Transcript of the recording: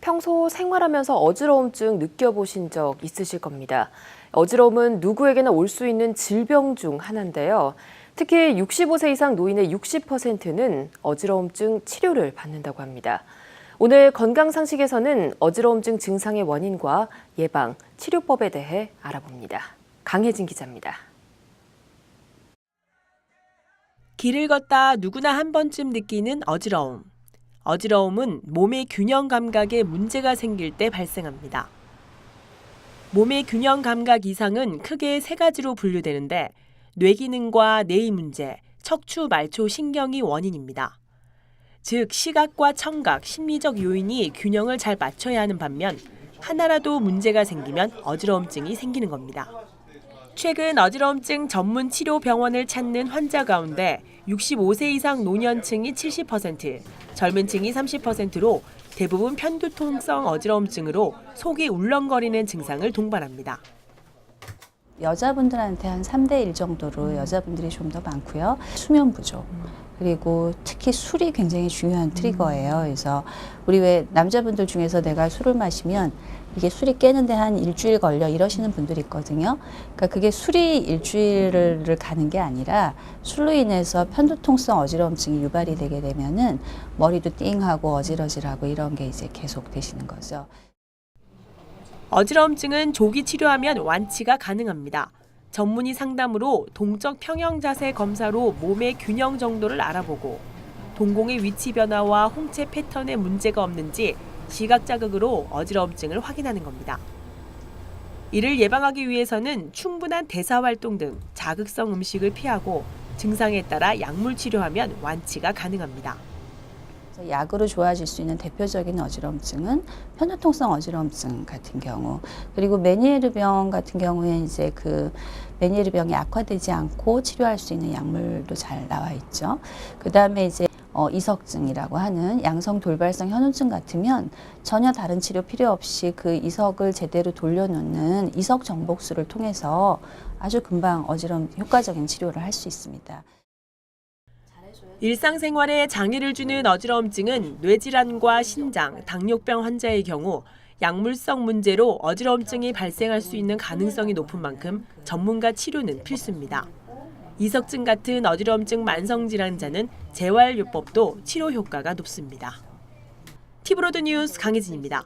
평소 생활하면서 어지러움증 느껴보신 적 있으실 겁니다. 어지러움은 누구에게나 올 수 있는 질병 중 하나인데요. 특히 65세 이상 노인의 60%는 어지러움증 치료를 받는다고 합니다. 오늘 건강상식에서는 어지러움증 증상의 원인과 예방, 치료법에 대해 알아봅니다. 강혜진 기자입니다. 길을 걷다 누구나 한 번쯤 느끼는 어지러움. 어지러움은 몸의 균형 감각에 문제가 생길 때 발생합니다. 몸의 균형 감각 이상은 크게 세 가지로 분류되는데 뇌기능과 뇌의 문제, 척추 말초 신경이 원인입니다. 즉 시각과 청각, 심리적 요인이 균형을 잘 맞춰야 하는 반면 하나라도 문제가 생기면 어지러움증이 생기는 겁니다. 최근 어지러움증 전문 치료 병원을 찾는 환자 가운데 65세 이상 노년층이 70%, 젊은 층이 30%로 대부분 편두통성 어지러움증으로 속이 울렁거리는 증상을 동반합니다. 여자분들한테 한 3대 1 정도로 여자분들이 좀 더 많고요. 수면 부족. 그리고 특히 술이 굉장히 중요한 트리거예요. 그래서 우리 왜 남자분들 중에서 내가 술을 마시면 이게 술이 깨는데 한 일주일 걸려 이러시는 분들이 있거든요. 그러니까 그게 술이 일주일을 가는 게 아니라 술로 인해서 편두통성 어지러움증이 유발이 되게 되면은 머리도 띵하고 어지러지하고 이런 게 이제 계속 되시는 거죠. 어지러움증은 조기 치료하면 완치가 가능합니다. 전문의 상담으로 동적 평형 자세 검사로 몸의 균형 정도를 알아보고 동공의 위치 변화와 홍채 패턴에 문제가 없는지 시각 자극으로 어지러움증을 확인하는 겁니다. 이를 예방하기 위해서는 충분한 대사 활동 등 자극성 음식을 피하고 증상에 따라 약물 치료하면 완치가 가능합니다. 약으로 좋아질 수 있는 대표적인 어지러움증은 편두통성 어지러움증 같은 경우, 그리고 메니에르병 같은 경우에는 이제 그 메니에르병이 악화되지 않고 치료할 수 있는 약물도 잘 나와 있죠. 그 다음에 이제 이석증이라고 하는 양성 돌발성 현우증 같으면 전혀 다른 치료 필요 없이 그 이석을 제대로 돌려놓는 이석 정복술을 통해서 아주 금방 어지러움 효과적인 치료를 할 수 있습니다. 일상생활에 장애를 주는 어지러움증은 뇌질환과 신장, 당뇨병 환자의 경우 약물성 문제로 어지러움증이 발생할 수 있는 가능성이 높은 만큼 전문가 치료는 필수입니다. 이석증 같은 어지러움증 만성 질환자는 재활요법도 치료 효과가 높습니다. 티브로드 뉴스 강혜진입니다.